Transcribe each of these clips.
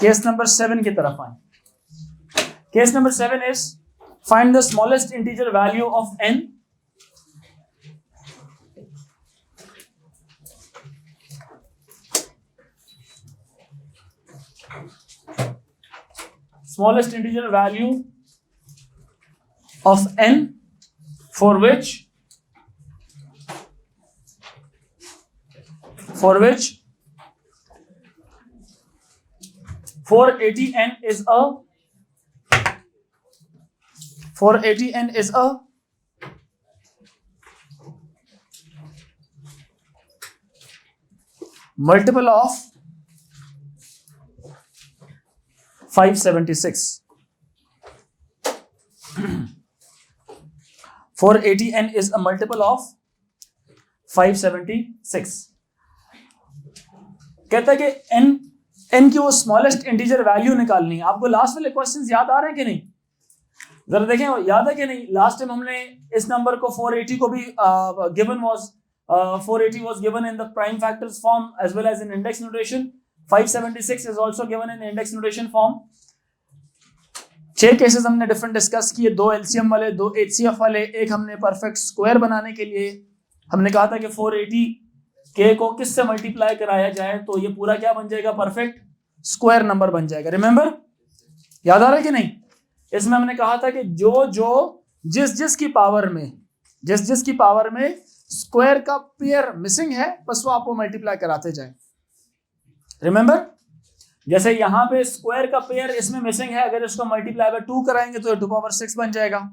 Case number 7 की तरफ आए। Case number 7 is find the smallest integer value of n smallest integer value of n for which 480n is a multiple of 576. 480n is a multiple of 576. कहता है कि n की वो smallest integer value निकालनी है। आपको last वाले questions याद आ रहे हैं कि नहीं? जरा देखें, याद है कि नहीं? लास्ट टाइम हमने इस नंबर को 480 को भी given was 480 was given in the prime factors form as well as in index notation. 576 is also given in index notation form. 6 cases हमने डिफरेंट डिस्कस किए, 2 एलसीएम वाले, 2 एचसीएफ वाले, एक हमने परफेक्ट स्क्वायर बनाने के लिए हमने कहा था कि 480 के को किससे मल्टीप्लाई कराया जाए तो ये पूरा क्या बन जाएगा? परफेक्ट स्क्वायर नंबर बन जाएगा। रिमेंबर, याद आ रहा है कि नहीं? इसमें हमने कहा था कि जिस की पावर में स्क्वायर का पेयर मिसिंग है बस वो आपको मल्टीप्लाई कराते जाए। रिमेंबर, जैसे यहां पे स्क्वायर का पेयर इसमें मिसिंग है, अगर इसको मल्टीप्लाई बाय 2 कराएंगे तो 2 पावर 6 बन जाएगा।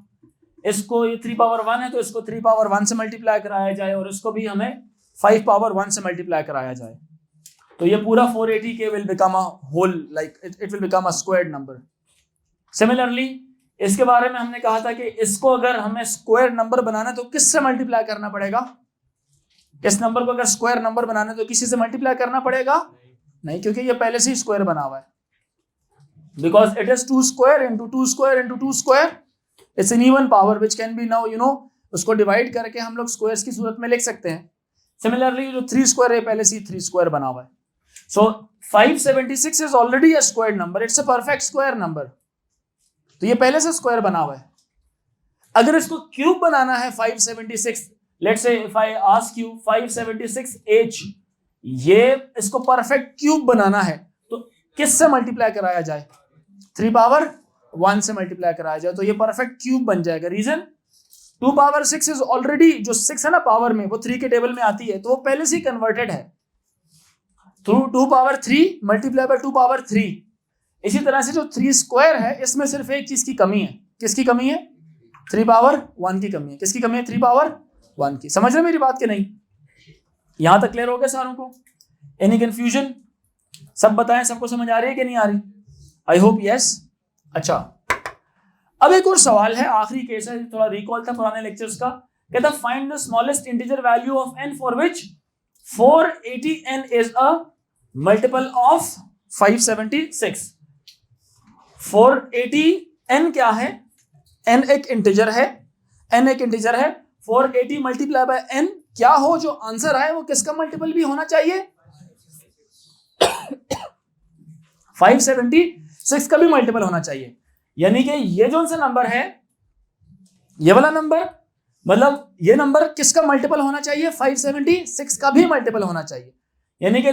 इसको ये 3 पावर 1 है तो इसको 3 पावर 1 से मल्टीप्लाई कराया जाए और इसको भी हमें 5 पावर 1 से मल्टीप्लाई कराया जाए तो ये पूरा 480 के will become a whole, like it will become a squared number. Similarly इसके बारे में हमने कहा था कि इसको अगर हमें स्क्वायर नंबर बनाना तो किससे मल्टीप्लाई करना पड़ेगा? इस नंबर को अगर स्क्वायर नंबर बनाना तो किसी से मल्टीप्लाई करना पड़ेगा? नहीं, क्योंकि ये पहले से ही स्क्वायर बना हुआ है। Because it is 2 square into 2 square into 2 square, it's an even power which can be now उसको डिवाइड करके हम लोग स्क्वायर्स की सूरत में लिख सकते हैं। सिमिलरली जो 3 स्क्वायर है पहले से ही 3 स्क्वायर बना हुआ है। सो 576 is already a square number, it's a perfect square number, तो ये पहले से स्क्वायर बना हुआ है। अगर इसको क्यूब बनाना है 576, let's say if I ask you 576h, ये इसको परफेक्ट क्यूब बनाना है तो किससे मल्टीप्लाई कराया जाए? 3 पावर 1 से मल्टीप्लाई कराया जाए तो ये परफेक्ट क्यूब बन जाएगा। रीजन, 2 पावर 6 इज ऑलरेडी, जो 6 है ना पावर में, वो 3 के टेबल में आती है तो वो पहले से ही कन्वर्टेड है। 2 पावर 3 मल्टीप्लाई बाय 2 पावर 3। इसी तरह से जो 3 स्क्वायर है इसमें सिर्फ एक चीज की कमी है। किसकी कमी है? 3 पावर 1 की कमी है। किसकी कमी है? 3 पावर 1 की। समझ रहे मेरी बात के नहीं? यहां तक क्लियर हो गया सारों को? Any confusion? सब बताएं, सबको समझ आ रही है कि नहीं आ रही? I hope yes. अच्छा, अब एक और सवाल है, आखिरी केस है, थोड़ा रिकॉल था पुराने लेक्चर्स का। कहता find the smallest integer value of n for which 480n is a multiple of 576। 480n क्या है? n एक इंटीजर है, 480 मल्टीप्लाई बाय n क्या हो, जो आंसर आए वो किसका मल्टीपल भी होना चाहिए? 576 का भी मल्टीपल होना चाहिए। यानी कि ये जो सा नंबर है, ये वाला नंबर, मतलब ये नंबर किसका मल्टीपल होना चाहिए? 576 का भी मल्टीपल होना चाहिए। यानी कि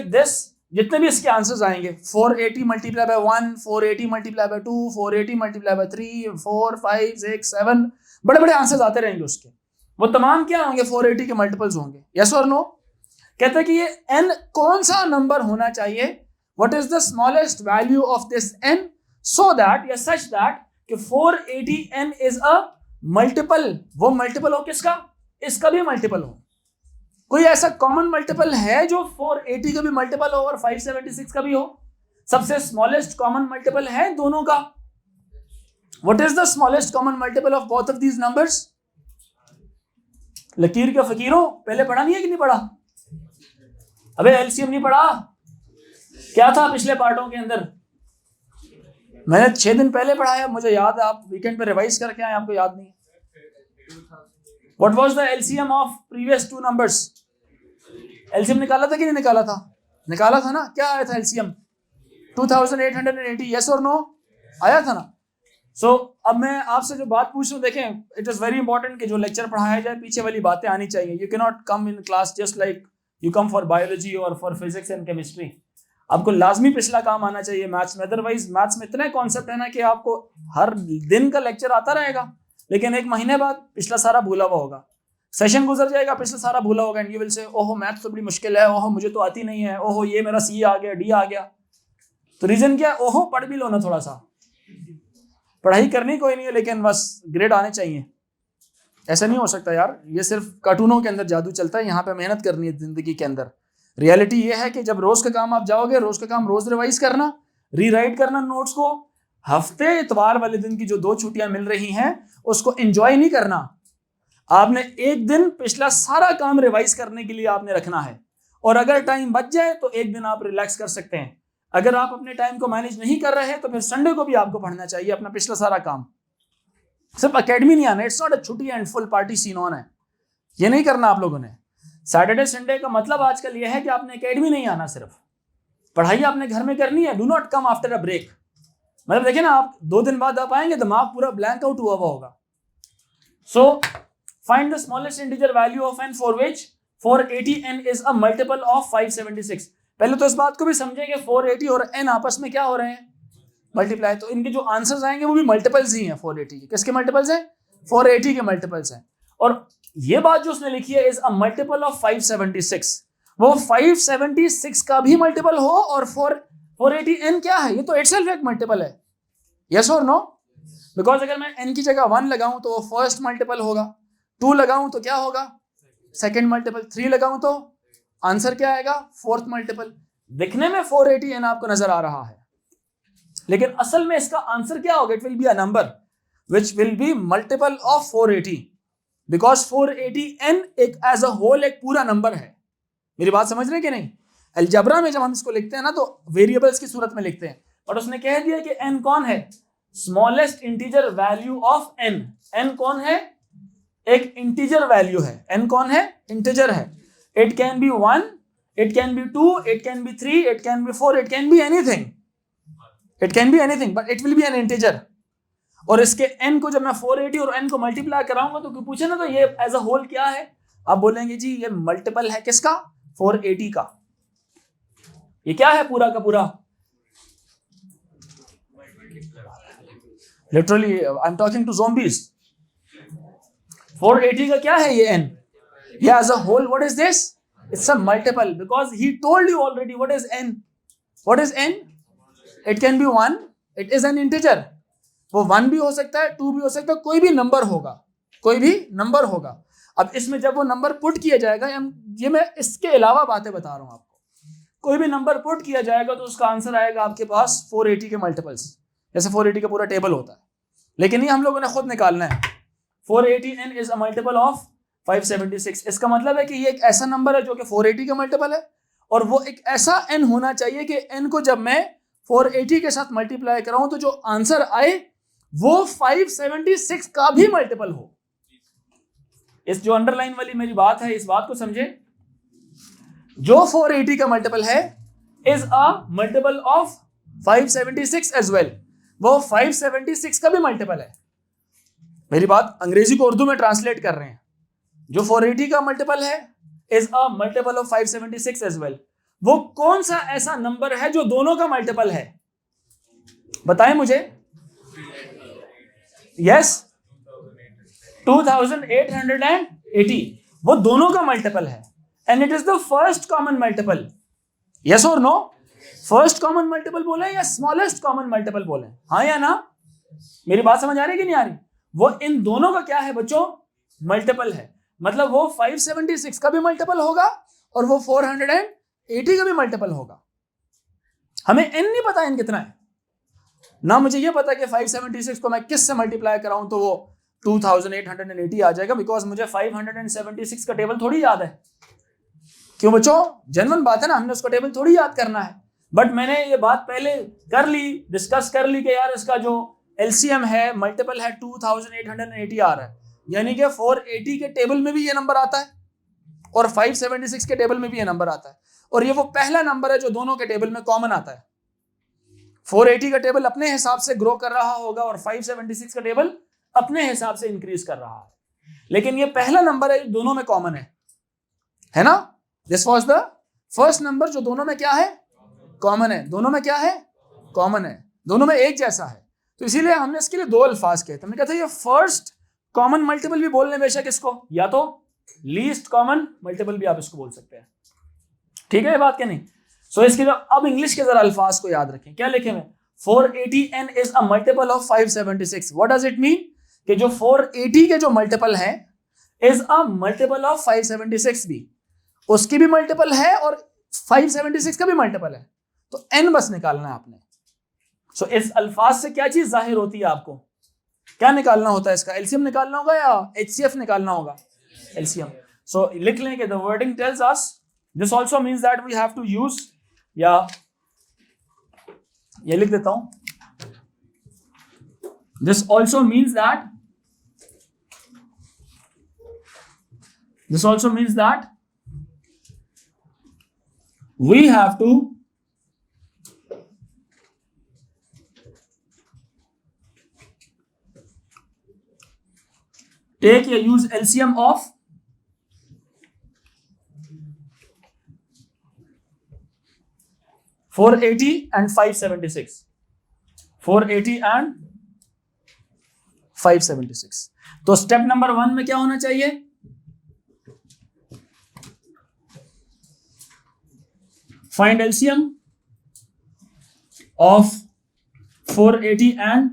जितने भी इसके आंसर्स आएंगे, 480 multiply bye 1, 480 multiply bye 2, 480 multiply bye 3, 4, 5, 6, 7, बड़े बड़े आंसर्स आते रहेंगे उसके, वो तमाम क्या होंगे? 480 के मल्टीपल्स होंगे। यस और नो? कहते हैं कि ये n कौन सा नंबर होना चाहिए? What is the smallest value of this n so that या सच दैट कि 480n इज अ मल्टीपल, वो मल्टीपल हो किसका? इसका भी मल्टीपल हो। कोई ऐसा कॉमन मल्टीपल है जो 480 का भी मल्टीपल हो और 576 का भी हो? सबसे स्मॉलेस्ट कॉमन मल्टीपल है दोनों का। What is the smallest common multiple of both of these numbers? लकीर के फकीरों, पहले पढ़ा नहीं है कि नहीं पढ़ा? अबे एलसीएम नहीं पढ़ा? क्या था पिछले पार्टों के अंदर? मैंने 6 दिन पहले पढ़ाया, मुझे याद है। आप वीकेंड पे रिवाइज करके आए, आपको याद नहीं? What was the LCM of previous 2 numbers? LCM निकाला था कि नहीं निकाला था? निकाला था ना? क्या आया था LCM? 2880, यस और नो, आया था ना। सो अब मैं आपसे जो बात पूछ रहा हूँ, देखें, इट इज वेरी इंपॉर्टेंट कि जो लेक्चर पढ़ाया जाए पीछे वाली बातें आनी चाहिए। You can not come in class just like you come for biology और फॉर फिजिक्स एंड केमिस्ट्री। आपको लाजमी पिछला काम आना चाहिए मैथ्स में, अदरवाइज मैथ्स में इतने कॉन्सेप्ट है ना कि आपको हर दिन का लेक्चर आता रहेगा, लेकिन एक महीने बाद पिछला सारा भूला हुआ होगा। सेशन गुजर जाएगा, पिछला सारा भूला होगा, एंड यू विल से ओहो मैथ्स तो बड़ी मुश्किल है, ओहो मुझे तो आती नहीं है, ओहो ये मेरा सी आ गया, डी आ गया। तो रीजन क्या है? ओहो पढ़ भी लो ना थोड़ा सा, पढ़ाई करनी कोई नहीं है, लेकिन बस ग्रेड आने चाहिए। ऐसा नहीं हो सकता यार, ये सिर्फ कार्टूनों के अंदर जादू चलता है, यहाँ पे मेहनत करनी है जिंदगी के अंदर। रियलिटी ये है कि जब रोज का काम आप जाओगे, रोज का काम रोज रिवाइज करना, रीराइट करना नोट्स को। हफ्ते इतवार वाले दिन की जो 2 छुट्टियां मिल रही हैं उसको एंजॉय नहीं करना, आपने एक दिन पिछला सारा काम रिवाइज करने के लिए आपने रखना है। और अगर टाइम बच जाए तो एक दिन आप रिलैक्स कर सकते हैं। अगर आप अपने टाइम को मैनेज नहीं कर रहे हैं तो फिर संडे को भी आपको पढ़ना चाहिए अपना पिछला सारा काम। सिर्फ अकेडमी नहीं आना, इट्स नॉट अ छुट्टी and full party scene on है, ये नहीं करना आप लोगों ने। सैटरडे संडे का मतलब आजकल ये है कि आपने अकेडमी नहीं आना, सिर्फ पढ़ाई आपने घर में करनी है। Do not come after a break. मतलब देखिए ना, आप 2 दिन बाद आप आएंगे, दिमाग पूरा ब्लैंक आउट हुआ होगा। So find the smallest integer value of n for which 480n is a multiple of 576। पहले तो इस बात को भी समझें कि 480 और n आपस में क्या हो रहे हैं? मल्टीप्लाई। तो इनके जो आंसर्स आएंगे वो भी मल्टीपल्स ही हैं 480 के। किसके मल्टीपल्स हैं? 480 के मल्टीपल्स हैं। और ये बात जो उसने लिखी है इज अ मल्टीपल ऑफ 576, वो 576 का भी मल्टीपल हो और 480n क्या है? ये तो इटसेल्फ एक मल्टीपल है, यस और नो? बिकॉज अगर मैं n की जगह 1 लगाऊं तो वो फर्स्ट मल्टीपल होगा, 2 लगाऊं तो क्या होगा? सेकंड मल्टीपल, 3 लगाऊं तो आंसर क्या आएगा? Fourth multiple. दिखने में 480n आपको नजर आ रहा है, लेकिन असल में इसका आंसर क्या होगा? It will be a number which will be multiple of 480, because 480n एक एज अ होल एक पूरा नंबर है। मेरी बात समझ रहे हैं कि नहीं? अलजबरा में जब हम इसको लिखते हैं ना तो वेरिएबल्स की सूरत में लिखते हैं, और उसने कह दिया कि n कौन है? Smallest integer value of n। n कौन है? एक इंटीजर वैल्यू है। n कौन है? इंटीजर है। It can be 1, it can B 2, it can B 3, it can B 4, it can be anything, it can be anything, but it will B N integer. और इसके n को जब मैं 480 और n को मल्टीप्लाई कराऊंगा तो पूछे ना तो ये एज अ होल क्या है? आप बोलेंगे जी ये मल्टीपल है किसका? 480 का। ये क्या है पूरा का पूरा? Literally I am talking to zombies. 480 का क्या है ये n? ये as a whole what is this? It's a multiple, because he told you already what is n। What is n? It can be 1, it is an integer. वो 1 भी हो सकता है, 2 भी हो सकता है, कोई भी नंबर होगा, कोई भी नंबर होगा। अब इसमें जब वो नंबर पुट किया जाएगा, ये मैं इसके अलावा बातें बता रहा हूं आपको, कोई भी नंबर पुट किया जाएगा तो उसका आंसर आएगा आपके पास 480 के मल्टीपल्स, जैसे 480 का पूरा टेबल होता है, लेकिन ये हम लोगों ने खुद निकालना है। 480n is a multiple of 576। इसका मतलब है कि ये एक ऐसा नंबर है जो कि 480 का मल्टीपल है, और वो एक ऐसा n होना चाहिए कि n को जब मैं 480 के साथ मल्टीप्लाई कराऊं तो जो आंसर आए वो 576 का भी मल्टीपल हो। इस जो अंडरलाइन वाली मेरी बात है, इस बात को समझे। जो 480 का मल्टीपल है is a multiple of 576 as well, वो 576 का भी मल्टीपल है। मेरी बात अंग्रेजी को उर्दू में ट्रांसलेट कर रहे हैं। जो 480 का मल्टीपल है is a multiple of 576 as well. वो कौन सा ऐसा नंबर है जो दोनों का मल्टीपल है? बताएं मुझे। यस, 2880 वो दोनों का मल्टीपल है, and it is the first common multiple. Yes और नो? फर्स्ट कॉमन मल्टीपल बोले या स्मॉलेस्ट कॉमन मल्टीपल बोले? हाँ या ना? मेरी बात समझ आ रही है कि नहीं आ रही? वो इन दोनों का क्या है बच्चों? मल्टीपल है। मतलब वो 576 का भी मल्टीपल होगा और वो 480 का भी मल्टीपल होगा। हमें n नहीं पता n कितना है ना, मुझे ये पता कि 576 को मैं किस से मल्टीप्लाई कराऊं तो वो 2880 आ जाएगा, बिकॉज मुझे 576 का टेबल थोड़ी याद है। क्यों बच्चों? जेन्युइन बात है ना, हमने उसका टेबल थोड़ी याद करना है। बट मैंने ये बात पहले कर ली, डिस्कस कर ली कि यार इसका जो एलसीएम है मल्टीपल है 2880 आ रहा है, यानी कि 480 के टेबल में भी ये नंबर आता है और 576 के टेबल में भी ये नंबर आता है, और ये वो पहला नंबर है जो दोनों के टेबल में कॉमन आता है। 480 का टेबल अपने हिसाब से ग्रो कर रहा होगा और 576 का टेबल अपने हिसाब से इंक्रीज कर रहा है, लेकिन ये पहला नंबर है दोनों में कॉमन है ना? This was the first number जो दोनों में क्या है? कॉमन है। दोनों में क्या है? कॉमन है, दोनों में एक जैसा है। तो इसीलिए हमने इसके लिए दो अल्फाज कहे। हमने कहा था ये फर्स्ट कॉमन मल्टीपल भी बोलने बेशक इसको, या तो लीस्ट कॉमन मल्टीपल भी आप इसको बोल सकते हैं। ठीक है ये बात क्या नहीं? सो इसके लिए अब इंग्लिश के जरा अल्फाज को याद रखें। क्या लिखे हुए? 480n is a multiple of 576। What does it mean? कि जो 480 के जो मल्टीपल है इज अ मल्टीपल ऑफ 576 भी, उसकी भी मल्टीपल है और 576 का भी मल्टीपल है। तो n बस निकालना है आपने। सो इस अल्फाज से क्या चीज जाहिर होती है? आपको क्या निकालना होता है? इसका एलसीएम निकालना होगा या एचसीएफ निकालना होगा? एलसीएम। सो लिख लें कि the wording tells us this also means that we have to use, या ये लिख देता हूं, this also means that we have to take a use LCM of 480 and 576. 480 and 576. तो स्टेप नंबर 1 में क्या होना चाहिए? फाइंड एलसीएम ऑफ 480 एंड,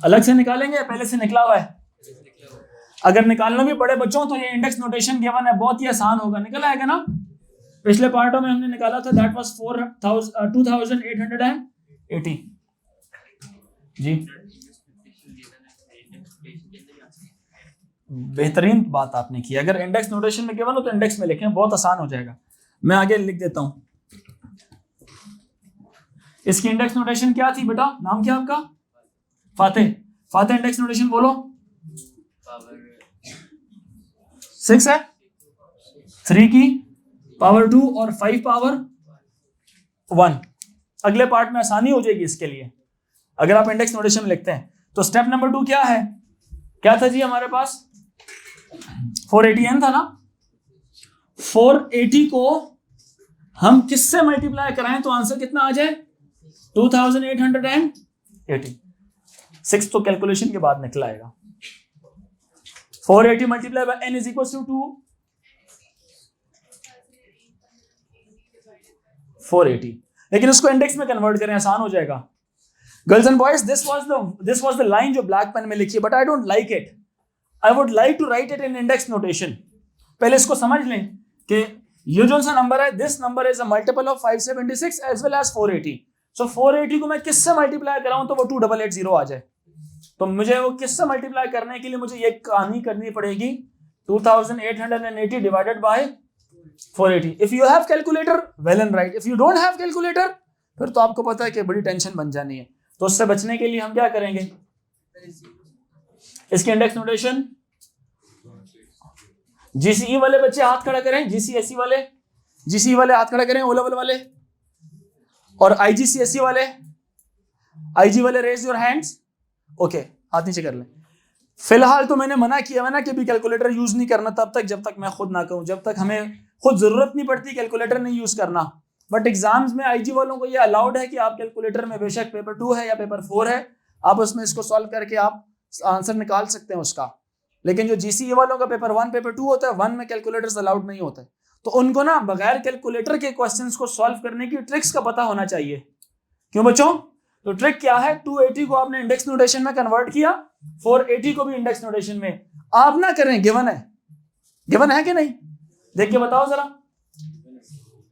अलग से निकालेंगे या पहले से निकला हुआ है? अगर निकालना भी पड़े बच्चों तो ये इंडेक्स नोटेशन गिवन है, बहुत ही आसान होगा, निकल आएगा ना? पिछले पार्टों में हमने निकाला था, दैट वाज 2880 जी। बेहतरीन बात आपने की। अगर इंडेक्स नोटेशन में गिवन हो तो इंडेक्स में लिखें, बहुत आसान हो जाएगा। मैं आगे लिख देता हूं। इसकी इंडेक्स नोटेशन क्या थी बेटा? नाम क्या आपका? फातेह। फातेह इंडेक्स नोटेशन बोलो। 6 है, 3 की पावर 2 और 5 पावर 1। अगले पार्ट में आसानी हो जाएगी इसके लिए अगर आप इंडेक्स नोटेशन में लिखते हैं। तो स्टेप नंबर 2 क्या है? क्या था जी हमारे पास? 480n था ना? 480 को हम किससे मल्टीप्लाई कराएं तो आंसर कितना आ जाए? 2880। 6 तो कैलकुलेशन के बाद निकल आएगा। 480 multiply by n is equal to 480। लेकिन उसको इंडेक्स में कन्वर्ट करें, आसान हो जाएगा। Girls and boys, this was the line जो ब्लैक पेन में लिखी है, but I don't like it. I would like to write it in index notation. पहले इसको समझ लें कि ये जो सा नंबर है, this number is a multiple of 576 as well as 480। So 480 को मैं किससे मल्टीप्लाई कराऊं तो वो 2880 आ जाए। तो मुझे वो किससे मल्टीप्लाई करने के लिए मुझे ये कहानी करनी पड़ेगी, 2880 divided by 480। If you have calculator well and right, if you don't have calculator फिर तो आपको पता है कि बड़ी टेंशन बन जानी है। तो उससे बचने के लिए हम क्या करेंगे? इसके इंडेक्स नोटेशन, जीसीई वाले बच्चे हाथ खड़ा करें, जीसीएसई वाले, जीसीई वाले हाथ खड़ा करें, ओ लेवल वाले, और आईजीसीएसई वाले, आईजी वाले रेज योर हैंड्स। ओके, हाथ नीचे कर लें। फिलहाल तो मैंने मना किया है ना कि भी कैलकुलेटर यूज नहीं करना तब तक जब तक मैं खुद ना कहूं, जब तक हमें खुद जरूरत नहीं पड़ती कैलकुलेटर नहीं यूज करना। बट एग्जाम्स में आईजी वालों को ये अलाउड है कि आप कैलकुलेटर में बेशक पेपर 2 है या पेपर 4 है, आप उसमें इसको सॉल्व करके आप आंसर निकाल सकते हैं उसका। लेकिन जो जीसीई वालों का पेपर 1 पेपर 2 होता है, 1 में कैलकुलेटर्स अलाउड नहीं होता है। तो उनको ना बगैर कैलकुलेटर के क्वेश्चंस को सॉल्व करने की ट्रिक्स का पता होना चाहिए। क्यों बच्चों? तो ट्रिक क्या है? 280 को आपने इंडेक्स नोटेशन में कन्वर्ट किया, 480 को भी इंडेक्स नोटेशन में। आप ना करें, गिवन है, गिवन है कि नहीं? देख के बताओ जरा।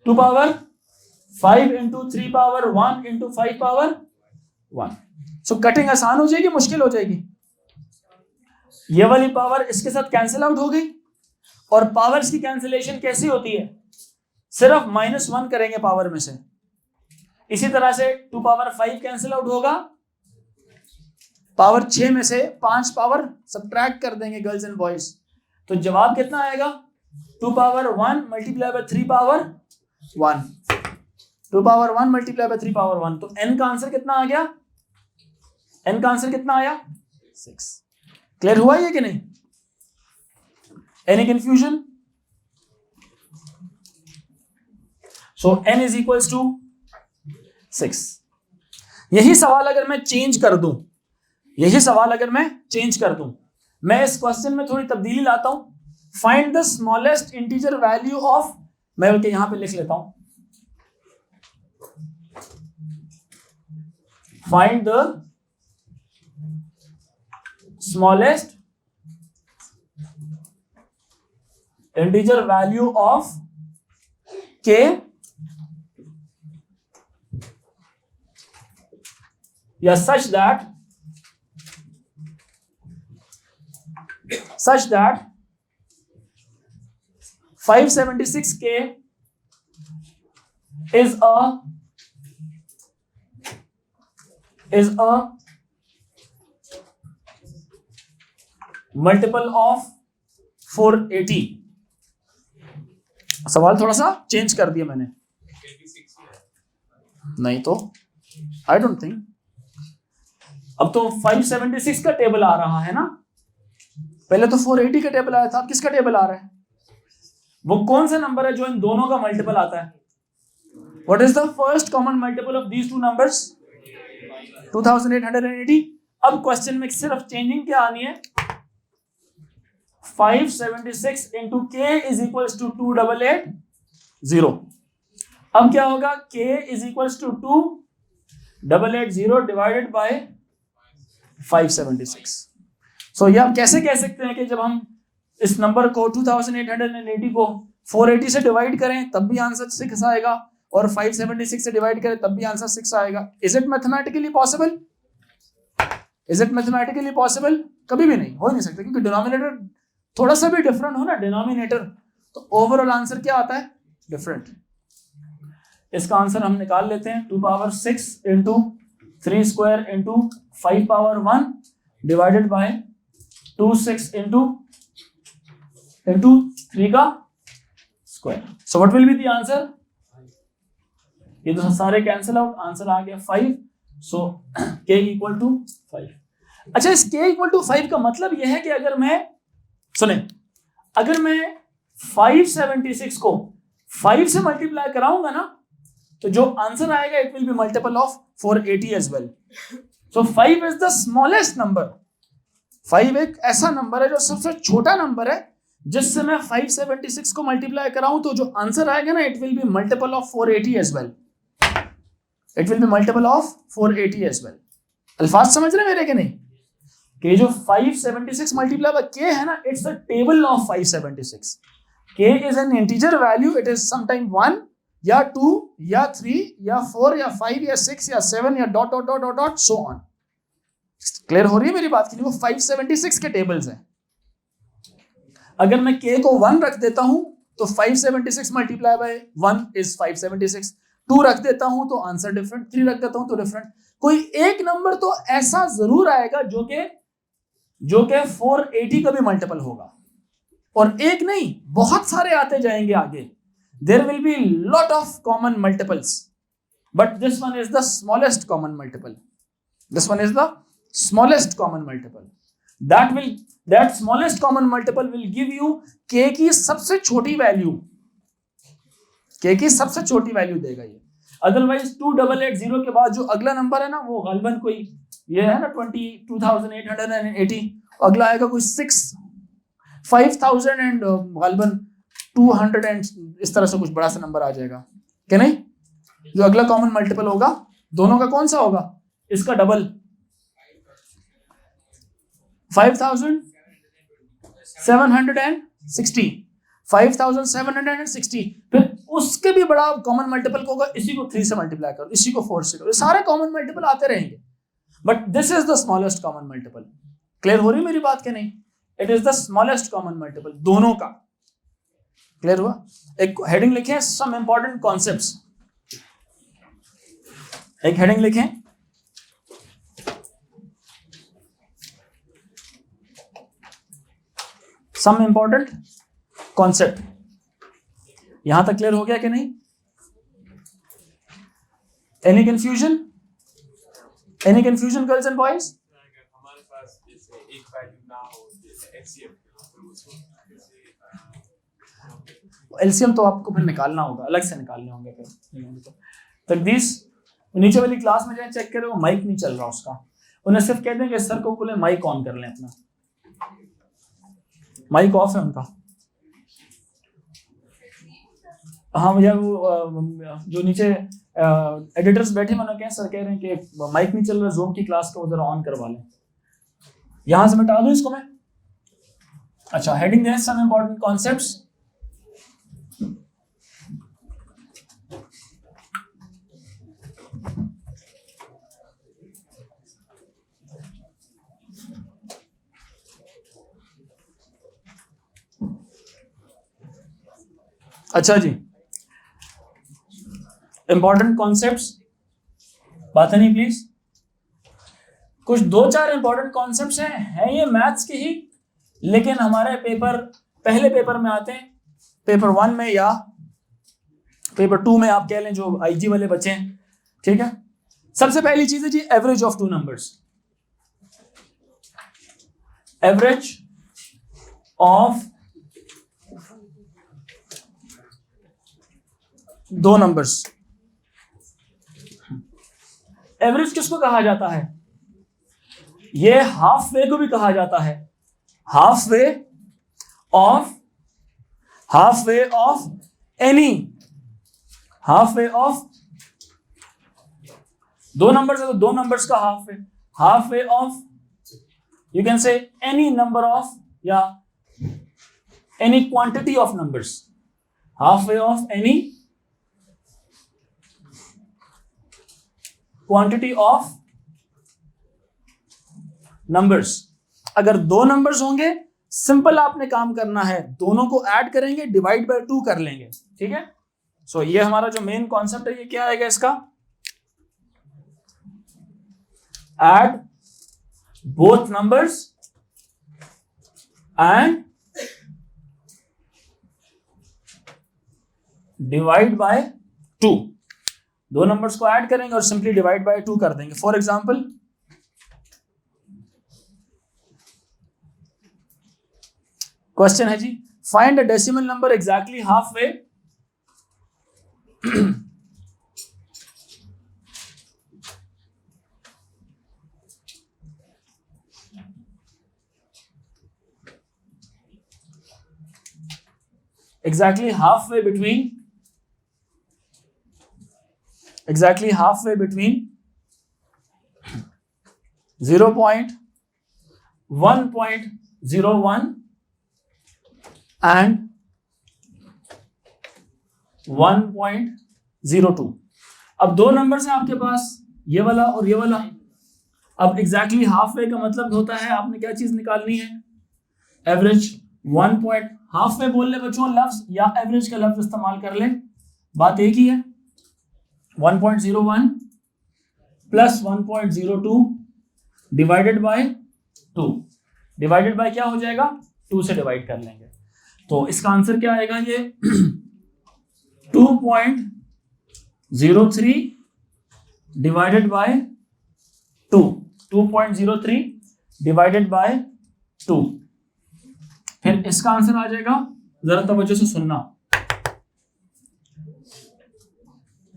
2 power 5 into 3 power 1 into 5 power 1। सो कटिंग आसान हो जाएगी, मुश्किल हो जाएगी? ये वाली पावर इसके साथ कैंसिल आउट हो गई। और पावर्स की कैंसिलेशन कैसी होती है? सिर्फ -1 करेंगे पावर में से। इसी तरह से 2 पावर 5 कैंसिल आउट होगा, पावर 6 में से 5 पावर सब्ट्रैक्ट कर देंगे गर्ल्स एंड बॉयज। तो जवाब कितना आएगा? 2 power 1 multiply by 3 power 1। 2 power 1 multiply by 3 power 1, तो n का आंसर कितना आ गया? n का आंसर कितना आया? 6। क्लियर हुआ ये कि नहीं? Any confusion? So n is equals to 6। यही सवाल अगर मैं चेंज कर दूं, मैं इस क्वेश्चन में थोड़ी तब्दीली लाता हूं, find the smallest integer value of, मैं बल्कि यहां पे लिख लेता हूं, find the smallest integer value of k या such that 576k is a multiple of 480। सवाल थोड़ा सा चेंज कर दिया मैंने, नहीं तो आई डोंट थिंक। अब तो 576 का टेबल आ रहा है ना, पहले तो 480 का टेबल आया था, अब किसका टेबल आ रहा है? वो कौन सा नंबर है जो इन दोनों का मल्टीपल आता है? What is the first common multiple of these two numbers? 2880। अब क्वेश्चन में सिर्फ चेंजिंग क्या आनी है? 576 into k is equals to 2880। अब क्या होगा? k is equals to 2880 divided by 576। सो ये आप कैसे कह सकते हैं कि जब हम इस नंबर को 2880 को 480 से डिवाइड करें तब भी आंसर 6 आएगा, और 576 से डिवाइड करें तब भी आंसर 6 आएगा? Is it mathematically possible? कभी भी नहीं, हो ही नहीं सकता, क्योंकि डिनोमिनेटर थोड़ा सा भी डिफरेंट हो ना डिनोमिनेटर, तो ओवरऑल आंसर क्या आता है? डिफरेंट। इसका आंसर हम निकाल लेते हैं, 2 power 6 into 3 square into 5 power 1 divided by 26 into 3 का square. So what will be the answer? ये तो सारे कैंसिल आउट, आंसर आ गया 5। सो k इक्वल टू 5। अच्छा, इस k इक्वल टू 5 का मतलब यह है कि अगर मैं 576 को 5 से मल्टीप्लाई कराऊंगा ना, तो जो आंसर आएगा it will be multiple of 480 as well. So 5 is the smallest number. 5 एक ऐसा नंबर है जो सबसे छोटा नंबर है, जिससे मैं 576 को मल्टीप्लाई कराऊं तो जो आंसर आएगा ना, it will be multiple of 480 as well. अल्फाज समझ रहे मेरे कि नहीं? कि जो 576 मल्टीप्लाई बाय k है ना, it's the table of 576। k is an integer value, it is sometime 1 या 2 या 3 या 4 या 5 या 6 या 7 या dot dot dot dot so on. Clear हो रही है मेरी बात की नहीं? वो 576 के टेबल्स हैं। अगर मैं k को 1 रख देता हूं तो 576 मल्टीप्लाई बाय 1 इज 576। 2 रख देता हूं तो आंसर डिफरेंट, 3 रख देता हूं तो डिफरेंट। कोई एक नंबर तो ऐसा जरूर आएगा जो कि 480 का भी मल्टीपल होगा, और एक नहीं बहुत सारे आते जाएंगे आगे। There will be lot of common multiples, but this one is the smallest common multiple. That smallest common multiple will give you k की सबसे छोटी वैल्यू। देगा ये। अदरवाइज 2880 के बाद जो अगला नंबर है ना, वो गालिबन कोई ये है ना 2880, अगला आएगा कोई 5000 एंड गालिबन 200 एंड इस तरह से कुछ बड़ा सा नंबर आ जाएगा, क्या नहीं? जो अगला कॉमन मल्टीपल होगा दोनों का कौन सा होगा? इसका डबल 5760, फिर उसके भी बड़ा कॉमन मल्टीपल होगा, इसी को 3 से मल्टीप्लाई करो, इसी को 4 से करो, सारे कॉमन मल्टीपल आते रहेंगे, but this is the smallest common multiple. Clear हो रही मेरी बात क्या नहीं? It is the smallest common multiple दोनों का। क्लियर हुआ? एक हेडिंग लिखें, सम इंपॉर्टेंट कॉन्सेप्ट्स। एक हेडिंग लिखें, सम इंपॉर्टेंट कॉन्सेप्ट। यहां तक क्लियर हो गया कि नहीं? Any confusion? Any confusion, girls and boys? हमारे पास जैसे एक वैल्यू ना हो, जैसे एचसीएफ एलसीएम तो आपको फिर निकालना होगा, अलग से निकालने होंगे फिर। तकदीस नीचे वाली क्लास में जाए चेक करें, वो माइक नहीं चल रहा उसका, उन्हें सिर्फ कहते हैं कि सर को बोले माइक ऑन कर लें, अपना माइक ऑफ है उनका। हाँ भैया, वो जो नीचे एडिटर्स बैठे मैंने कहा सर कह रहे हैं कि माइक नहीं चल रहा जूम की क्लास का, जरा ऑन करवा लें। यहां से मिटा दूं इसको मैं। अच्छा, हेडिंग है सम इंपॉर्टेंट कॉन्सेप्ट्स। अच्छा जी, इंपॉर्टेंट कॉन्सेप्ट्स बात नहीं प्लीज। कुछ 2-4 इंपॉर्टेंट कॉन्सेप्ट्स हैं ये मैथ्स के ही, लेकिन हमारे पहले पेपर में आते हैं, पेपर 1 में या पेपर 2 में आप कह लें, जो आईजी वाले बच्चे हैं, ठीक है। सबसे पहली चीज है जी average of 2 numbers. Average of 2 numbers. Average किसको कहा जाता है? ये हाफ वे को भी कहा जाता है। Halfway of any, halfway of 2 numbers है तो 2 नंबर्स का halfway of, you can say any number of या any quantity of numbers. Halfway of any quantity of numbers. अगर 2 नंबर्स होंगे, सिंपल आपने काम करना है, दोनों को ऐड करेंगे, डिवाइड बाय 2 कर लेंगे, ठीक है। सो ये हमारा जो मेन कॉन्सेप्ट है, ये क्या आएगा इसका? Add both numbers and divide by 2। 2 numbers को ऐड करेंगे और सिंपली डिवाइड बाय 2 कर देंगे। फॉर एग्जाम्पल, क्वेश्चन है जी, find a decimal number exactly halfway. exactly halfway between 0.1.01 and 1.02। अब 2 नंबर्स हैं आपके पास, ये वाला और ये वाला। अब एग्जैक्टली हाफ वे का मतलब होता है आपने क्या चीज निकालनी है? एवरेज। 1. हाफ वे बोल ले बच्चों लफ्ज, या एवरेज का लफ्ज इस्तेमाल कर ले, बात एक ही है। 1.01 plus 1.02 divided by 2। Divided by क्या हो जाएगा? 2 से डिवाइड कर लेंगे, तो इसका आंसर क्या आएगा? ये 2.03 डिवाइडेड बाय 2। 2.03 divided by 2। फिर इसका आंसर आ जाएगा, जरा तवज्जो से सुनना,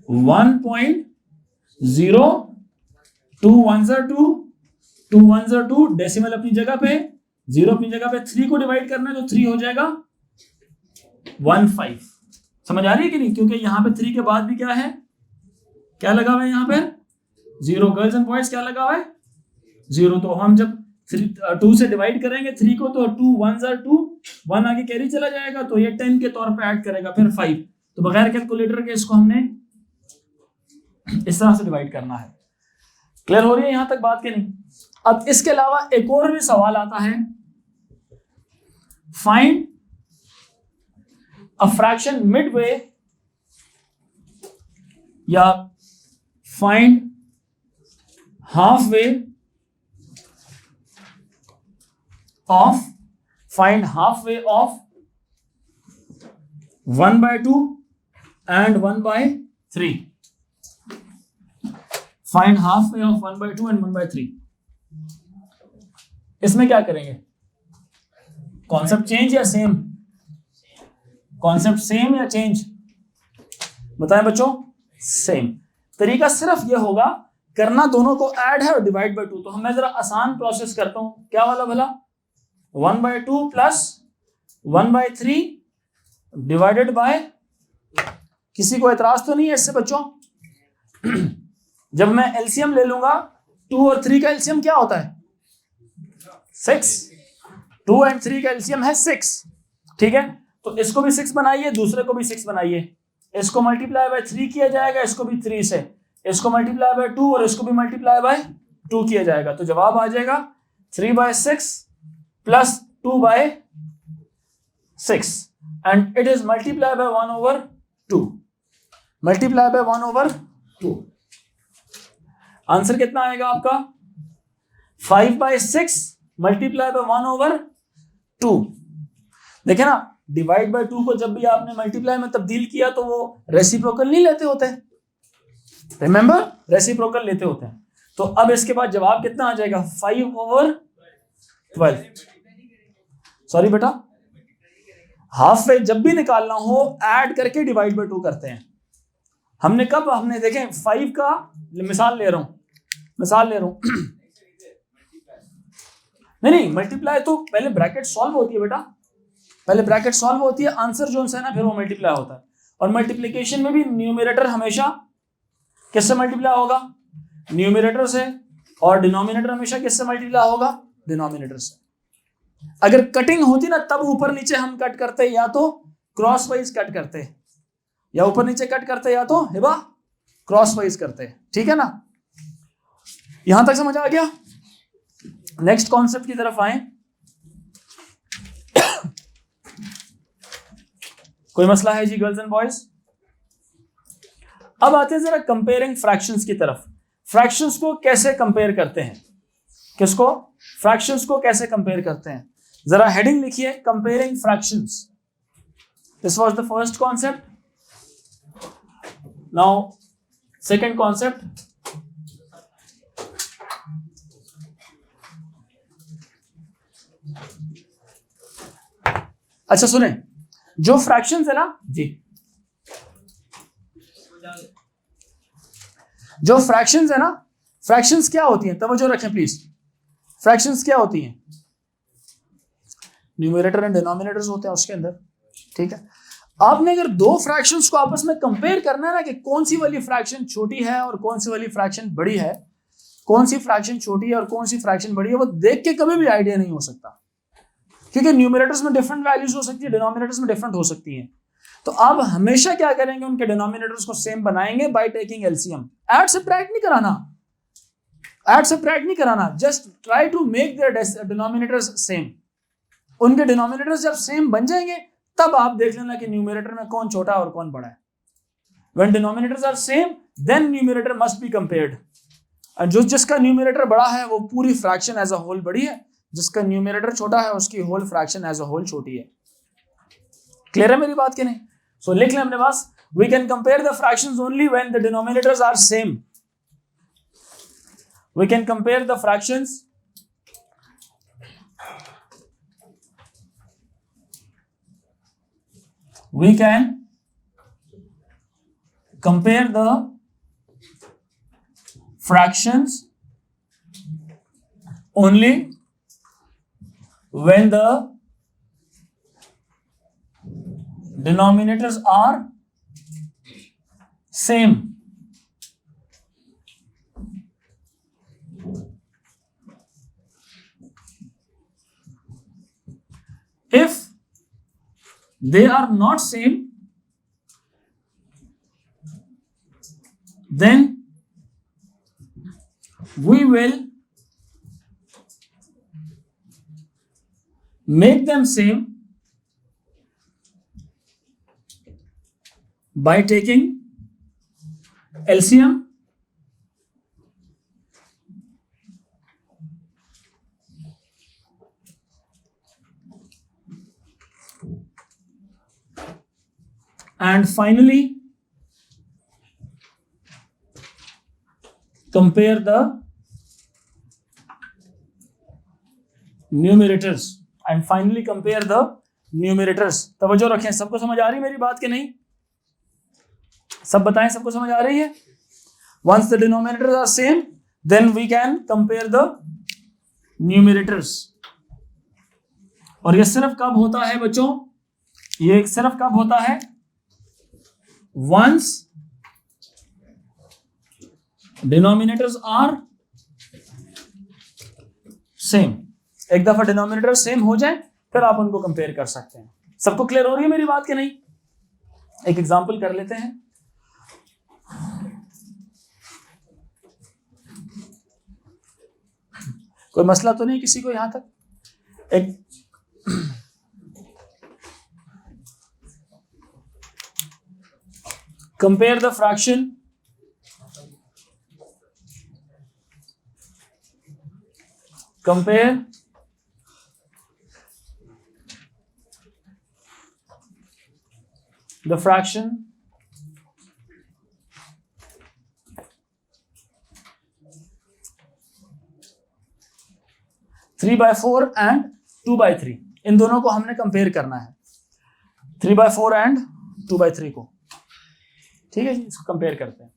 1.0। 2 1s are 2, 2 1s are 2, decimal अपनी जगह पे, 0 अपनी जगह पे, 3 को डिवाइड करना है तो 3 हो जाएगा 15। समझ आ रही है कि नहीं? क्योंकि यहां पे 3 के बाद भी क्या है, क्या लगा हुआ है यहां पर? 0। गर्ल्स एंड बॉयज क्या लगा हुआ है? 0। तो हम जब 2 से डिवाइड करेंगे 3 को, तो 2 1s are 2, 1 आगे कैरी चला जाएगा, तो ये 10 के तौर पे ऐड करेगा, फिर 5। तो बगैर कैलकुलेटर के इसको हमने इस तरह से डिवाइड करना है। क्लियर हो रही है यहां तक बात के नहीं? अब इसके अलावा एक और भी सवाल आता है, फाइंड अ फ्रैक्शन मिडवे, या find half way of 1/2 and 1/3। Find half way of 1/2 and 1/3। इसमें क्या करेंगे? कॉन्सेप्ट चेंज या सेम? कॉन्सेप्ट सेम या चेंज? बताएं बच्चों। सेम। तरीका सिर्फ ये होगा, करना दोनों को ऐड है और डिवाइड बाय 2। तो मैं जरा आसान प्रोसेस करता हूं। क्या वाला भला? 1/2 प्लस 1/3 डिवाइडेड बाय, किसी को एतराज तो नहीं है इससे बच्चों? जब मैं एलसीएम ले लूंगा, 2 और 3 का एलसीएम क्या होता है? 6। 2 और 3 का एलसीएम है 6। ठीक है, तो इसको भी 6 बनाइए, दूसरे को भी 6 बनाइए। इसको मल्टीप्लाई बाय 3 किया जाएगा, इसको भी 3 से, इसको मल्टीप्लाई बाय 2 और इसको भी मल्टीप्लाई बाय 2 किया जाएगा। तो जवाब आ जाएगा 3/6 plus 2/6 and it is multiply by 1/2। Multiply by 1/2। Answer कितना आएगा आपका? 5/6 मल्टीप्लाई बाय 1/2। देखे ना, डिवाइड बाय 2 को जब भी आपने मल्टीप्लाई में तब्दील किया तो वो रेसिप्रोकल नहीं लेते होते, रिमेंबर? रेसिप्रोकल लेते होते हैं। तो अब इसके बाद जवाब कितना आ जाएगा? 5/12। सॉरी बेटा, हाफ वे जब भी निकालना हो ऐड करके डिवाइड बाय 2 करते हैं। हमने कब, हमने देखें 5 का मिसाल ले रहा हूं नहीं, मल्टीप्लाई तो पहले ब्रैकेट सॉल्व होती है बेटा, पहले ब्रैकेट सॉल्व होती है, आंसर जो है ना फिर वो मल्टीप्लाई होता है। और मल्टीप्लिकेशन में भी न्यूमरेटर हमेशा किससे मल्टीप्लाई होगा? न्यूमरेटर से। और डिनोमिनेटर हमेशा किससे मल्टीप्लाई होगा? डिनोमिनेटर से। अगर कटिंग होती ना तब ऊपर नीचे हम कट करते, या तो क्रॉस वाइज कट करते, या ऊपर नीचे कट करते, या तो हिबा क्रॉस वाइज करते। ठीक है ना, यहां तक समझ आ गया? नेक्स्ट कॉन्सेप्ट की तरफ आए। कोई मसला है जी गर्ल्स एंड बॉयज? अब आते हैं जरा कंपेयरिंग फ्रैक्शंस की तरफ। फ्रैक्शंस को कैसे कंपेयर करते हैं? किसको? फ्रैक्शंस को कैसे कंपेयर करते हैं? जरा हेडिंग लिखिए, comparing fractions. This was the first concept. Now second concept. अच्छा सुने, जो फ्रैक्शंस है ना जी, जो फ्रैक्शंस है ना, फ्रैक्शंस क्या होती हैं? तवज्जो रखें प्लीज। फ्रैक्शंस क्या होती हैं? न्यूमरेटर एंड डिनोमिनेटर्स होते हैं उसके अंदर। ठीक है, आपने अगर दो फ्रैक्शंस को आपस में कंपेयर करना है ना, कि कौन सी वाली फ्रैक्शन छोटी है और कौन सी वाली फ्रैक्शन बड़ी है, कौन सी फ्रैक्शन छोटी है और कौन सी फ्रैक्शन बड़ी है, वो देख के कभी भी आइडिया नहीं हो सकता, क्योंकि न्यूमरेटर्स में डिफरेंट वैल्यूज हो सकती है, डिनोमिनेटर्स में डिफरेंट हो सकती हैं। तो आप हमेशा क्या करेंगे, उनके डिनोमिनेटर्स को सेम बनाएंगे by taking LCM. Add subtract नहीं कराना, just try to make their denominators same. उनके डिनोमिनेटर्स जब सेम बन जाएंगे तब आप देख लेना कि न्यूमरेटर में कौन छोटा और कौन बड़ा है। When denominators are same then numerator must be compared. और जो जिसका न्यूमरेटर बड़ा है वो पूरी फ्रैक्शन एज अ होल बड़ी है, जिसका न्यूमरेटर छोटा है उसकी whole fraction as a whole छोटी है। क्लियर है मेरी बात कि नहीं? सो लिख लें अपने पास, we can compare the fractions only when the denominators are same. We can compare the fractions we can compare the fractions only when the denominators are same. If they are not same, then we will make them same by taking LCM and finally compare the numerators and finally compare the numerators. तवज्जो रखें, सबको समझ आ रही मेरी बात कि नहीं? सब बताएं, सबको समझ आ रही है? Once the denominators are same, then we can compare the numerators. और ये सिर्फ कब होता है बच्चों? ये सिर्फ कब होता है? Once denominators are same. एक दफा डिनोमिनेटर सेम हो जाए फिर आप उनको कंपेयर कर सकते हैं। सबको क्लियर हो रही है मेरी बात कि नहीं? एक एग्जांपल कर लेते हैं। कोई मसला तो नहीं किसी को यहां तक? एक compare the fraction compare the fraction three by four and two by three, इन दोनों को हमने कंपेयर करना है। 3/4 एंड 2/3 को, ठीक है जी, इसको कंपेयर करते हैं।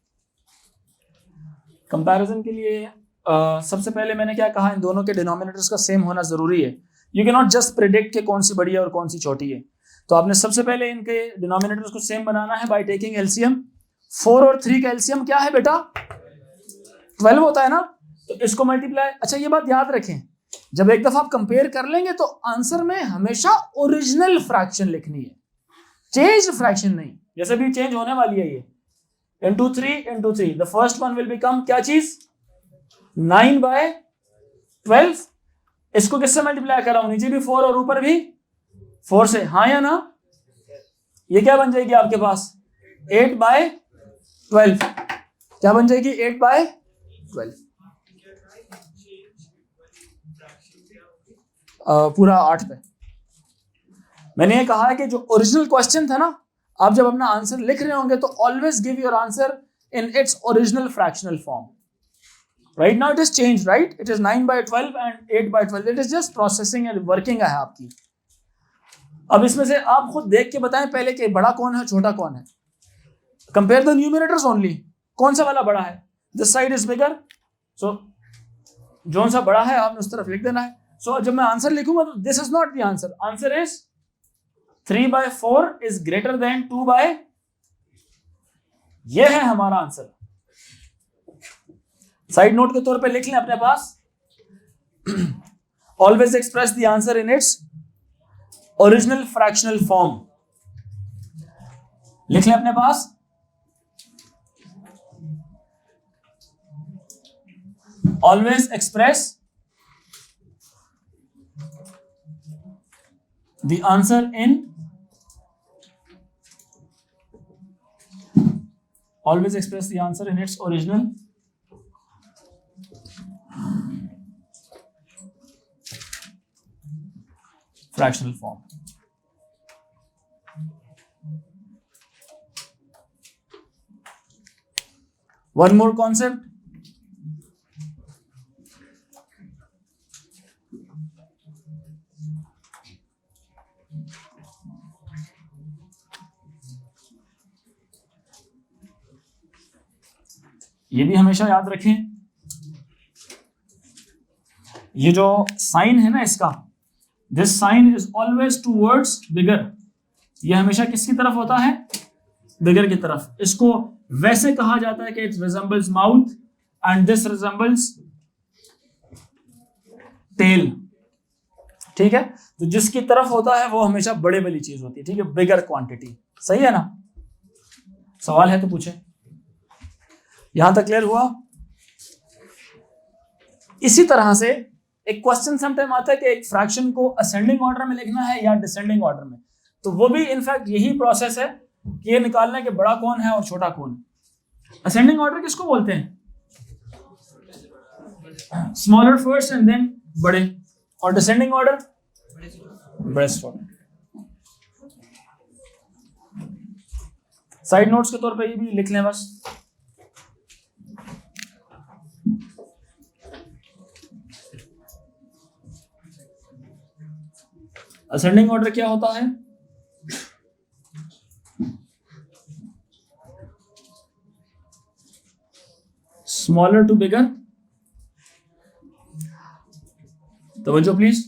कंपैरिजन के लिए सबसे पहले मैंने क्या कहा, इन दोनों के डिनोमिनेटर्स का सेम होना जरूरी है। You can not just predict कि कौन सी बड़ी है और कौन सी छोटी है। तो आपने सबसे पहले इनके डिनोमिनेटर्स को सेम बनाना है बाय टेकिंग एलसीएम। 4 और 3 का एलसीएम क्या है बेटा? 12 होता है ना, तो इसको मल्टीप्लाई। अच्छा ये बात याद रखें, जब एक दफा आप कंपेयर कर लेंगे तो आंसर में हमेशा ओरिजिनल फ्रैक्शन लिखनी है, चेंज फ्रैक्शन नहीं। जैसे भी चेंज होने वाली है ये into 3 the first one will become क्या चीज? 9/12। इसको किससे मल्टीप्लाई कर रहा हूं? नीचे भी 4 और ऊपर भी 4 से, हाँ या ना? ये क्या बन जाएगी आपके पास? 8/12। क्या बन जाएगी? 8/12। पूरा 8 पे। मैंने ये कहा है कि जो ओरिजिनल क्वेश्चन था ना, आप जब अपना आंसर लिख रहे होंगे तो always give your answer in its original fractional form. Right now it is change, right? It is 9/12 and 8/12। It is just processing and working है आपकी। अब इसमें से आप खुद देख के बताएं पहले कि बड़ा कौन है, छोटा कौन है। Compare the numerators only. कौन सा वाला बड़ा है? दिस साइड इज बिगर, सो जो सा बड़ा है आपने उस तरफ लिख देना है। सो जब मैं आंसर लिखूंगा तो this is not the answer. Answer is 3/4 is greater than 2/, ये है हमारा आंसर। साइड नोट के तौर पे लिख लें अपने पास। Always express the answer in its original fractional form. लिख लें अपने पास। Always express the answer in always express the answer in its original fractional form. One more concept. ये भी हमेशा याद रखें, ये जो साइन है ना इसका, this sign is always towards bigger. ये हमेशा किसकी तरफ होता है? बिगर की तरफ। इसको वैसे कहा जाता है कि it resembles mouth and this resembles tail. ठीक है, तो जिसकी तरफ होता है वो हमेशा बड़े वाली चीज होती है। ठीक है, बिगर क्वांटिटी। सही है ना? सवाल है तो पूछे। यहां तक क्लियर हुआ? इसी तरह से एक क्वेश्चन समटाइम आता है कि एक फ्रैक्शन को असेंडिंग ऑर्डर में लिखना है या डिसेंडिंग ऑर्डर में। तो वो भी इनफैक्ट यही प्रोसेस है कि ये निकालना है कि बड़ा कौन है और छोटा कौन है। असेंडिंग ऑर्डर किसको बोलते हैं? स्मॉलर फर्स्ट एंड देन बड़े, और डिसेंडिंग ऑर्डर बड़े से छोटे। साइड नोट्स के तौर पे ये भी लिख लें बस। असेंडिंग ऑर्डर क्या होता है? स्मॉलर टू बिगर। तवज्जो प्लीज।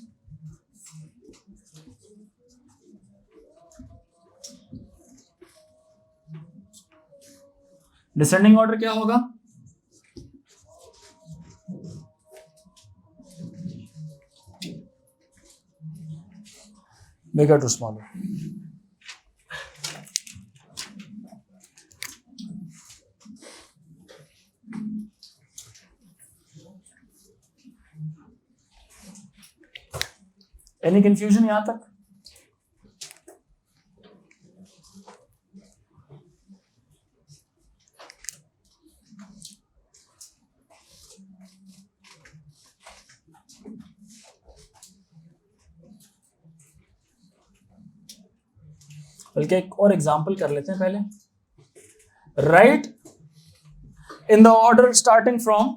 डिसेंडिंग ऑर्डर क्या होगा? बिगर टू स्मॉलर। एनी कंफ्यूजन यहां तक? बल्कि एक और एग्जांपल कर लेते हैं पहले। Right in the order starting from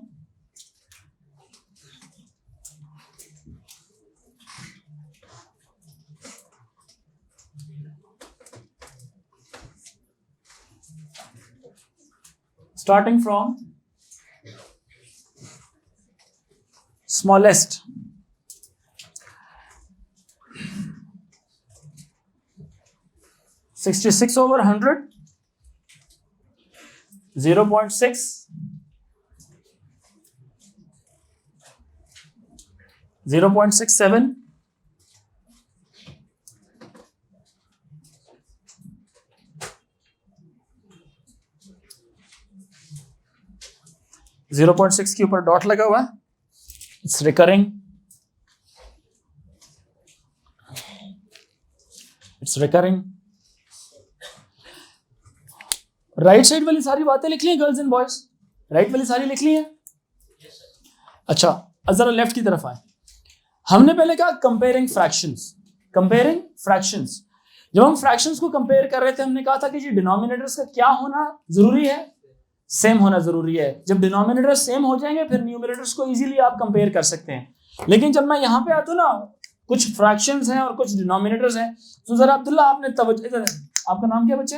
smallest, (66 over 100), 0.6, 0.67, 0.6 के ऊपर डॉट लगा हुआ है, इट्स रिकरिंग, राइट साइड वाली सारी बातें लिख ली हैं गर्ल्स एंड बॉयज? राइट वाली सारी लिख ली है? अच्छा, अब जरा लेफ्ट की तरफ आए। हमने पहले कहा कंपेयरिंग फ्रैक्शंस। जब हम फ्रैक्शंस को कंपेयर कर रहे थे हमने कहा था कि जी डिनोमिनेटर्स का क्या होना जरूरी है? सेम होना जरूरी है। जब डिनोमिनेटर सेम हो जाएंगे फिर न्यूमरेटर्स को इजीली आप कंपेयर कर सकते हैं। लेकिन जब मैं यहां पे आता हूं ना, कुछ फ्रैक्शंस हैं और कुछ डिनोमिनेटर्स हैं, तो जरा अब्दुल्ला आपने तवज्जो, आपका नाम क्या बच्चे?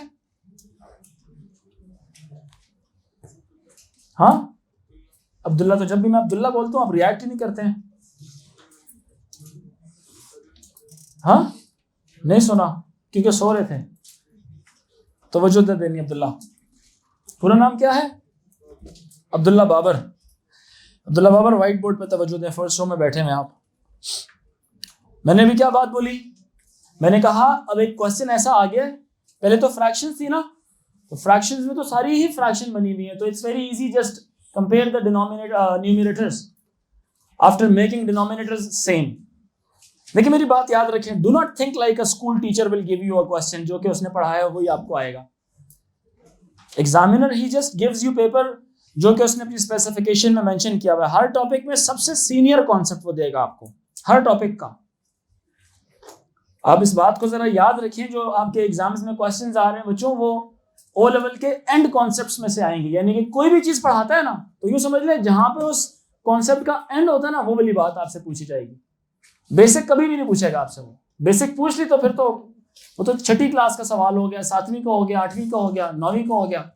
हाँ अब्दुल्ला। तो जब भी मैं अब्दुल्ला बोलता हूं आप रिएक्ट ही नहीं करते हैं। हाँ नहीं सुना क्योंकि सो रहे थे। तवज्जो दे देनी। अब्दुल्ला पूरा नाम क्या है? अब्दुल्ला बाबर। अब्दुल्ला बाबर व्हाइट बोर्ड पे तवज्जो दें, फर्स्ट रो में बैठे हैं आप। मैंने भी क्या बात बोली? मैंने कहा अब एक क्वेश्चन ऐसा आ गया, पहले तो फ्रैक्शंस थी ना, तो फ्रैक्शंस में तो सारी ही फ्रैक्शन बनी हुई है, तो it's very easy, just compare the numerators after making denominators same. देखिए मेरी बात याद रखें, do not think like a school teacher will give you a question, जो कि उसने पढ़ाया वही आपको आएगा। Examiner he just gives you paper जो कि उसने अपनी स्पेसिफिकेशन में मेंशन किया हुआ है। हर टॉपिक में सबसे सीनियर कॉन्सेप्ट वो देगा आपको, हर टॉपिक का। आप इस बात को जरा याद रखें, जो आपके एग्जाम्स में क्वेश्चंस आ रहे हैं बच्चों, वो ओ लेवल के एंड कॉन्सेप्ट्स में से आएंगे। यानी कि कोई भी चीज पढ़ाता है ना, तो यूं समझ ले जहां पे उस कॉन्सेप्ट का एंड होता है ना, वो वाली बात आपसे पूछी जाएगी। बेसिक कभी भी नहीं पूछेगा आपसे। वो बेसिक पूछ ली तो फिर तो वो तो छठी क्लास का सवाल हो गया, 7वीं का हो गया, 8वीं का हो गया, 9वीं का हो गया।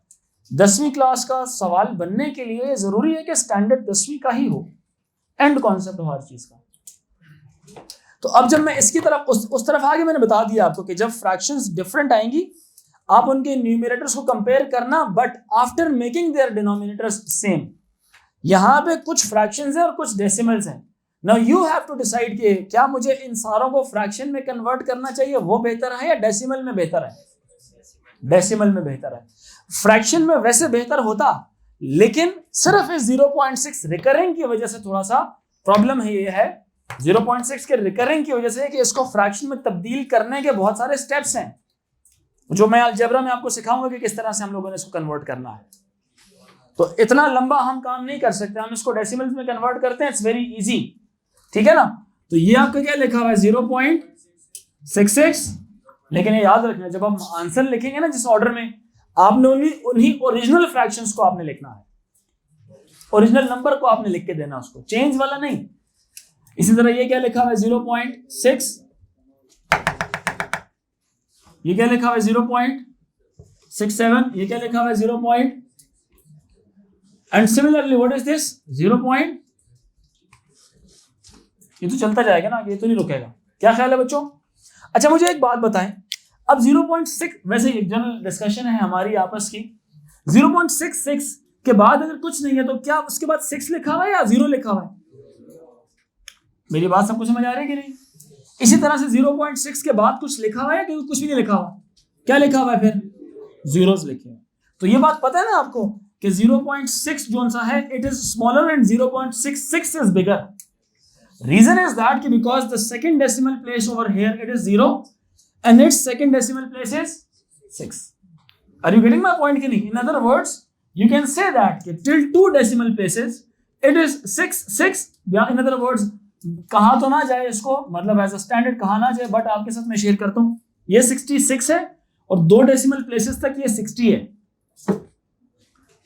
10वीं क्लास का सवाल बनने के लिए जरूरी है कि स्टैंडर्ड 10वीं का ही हो, एंड कॉन्सेप्ट हो हर चीज का। तो अब जब मैं इसकी तरफ उस तरफ आगे, मैंने बता दिया आपको कि जब फ्रैक्शंस डिफरेंट आएंगी आप उनके न्यूमरेटर्स को कंपेयर करना, but after making their denominators same. यहां पे कुछ फ्रैक्शंस हैं और कुछ डेसिमल्स हैं। Now you have to decide कि क्या मुझे इन सारों को फ्रैक्शन में कन्वर्ट करना चाहिए, वो बेहतर है, या डेसिमल में बेहतर है? डेसिमल में बेहतर है। फ्रैक्शन में वैसे बेहतर होता, लेकिन सिर्फ इस 0.6 रिकरिंग की वजह से थोड़ा सा प्रॉब्लम है। ये है 0.6 के रिकरिंग की वजह से कि इसको फ्रैक्शन में तब्दील करने के बहुत सारे स्टेप्स हैं, जो मैं अलजेब्रा में आपको सिखाऊंगा कि किस तरह से हम लोगों ने इसको कन्वर्ट करना है। तो इतना लंबा हम काम नहीं कर सकते, हम इसको डेसिमल्स में कन्वर्ट करते हैं, इट्स वेरी इजी। ठीक है ना? तो ये आपका क्या लिखा हुआ है? 0.66। लेकिन ये याद रखना, जब हम आंसर लिखेंगे ना जिस ऑर्डर में, आपने उन्हीं ओरिजिनल फ्रैक्शंस को आपने लिखना है, ओरिजिनल नंबर को आपने लिख के देना, उसको चेंज वाला नहीं। इसी तरह ये क्या लिखा हुआ है? 0.6 ये क्या लिखा हुआ है 0.67, ये क्या लिखा हुआ है 0. And similarly what is this 0. ये तो चलता जाएगा ना, ये तो नहीं रुकेगा. क्या ख्याल है बच्चों? अच्छा मुझे एक बात बताएं, अब 0.6 वैसे एक जनरल डिस्कशन है हमारी आपस की, 0.66 के बाद अगर कुछ नहीं है तो क्या उसके बाद 6 लिखा हुआ है या 0 लिखा हुआ है? मेरी बात सबको समझ आ रही है कि नहीं? इसी तरह से 0.6 के बाद कुछ लिखा हुआ है कि कुछ भी नहीं लिखा हुआ? क्या लिखा हुआ है फिर? zeros लिखे हुए. तो ये बात पता है ना आपको कि 0.6 जो सा है it is smaller and 0.66 is bigger. Reason is that कि because the second decimal place over here it is 0 and its second decimal place is 6. Are you getting my point ki nahi? In other words, you can say that till 2 decimal places it is 6. In other words, कहा तो ना जाए इसको, मतलब as a standard कहा ना जाए, but आपके साथ मैं शेयर करता हूं ये 66 है और 2 डेसिमल प्लेसेस तक ये 60 है.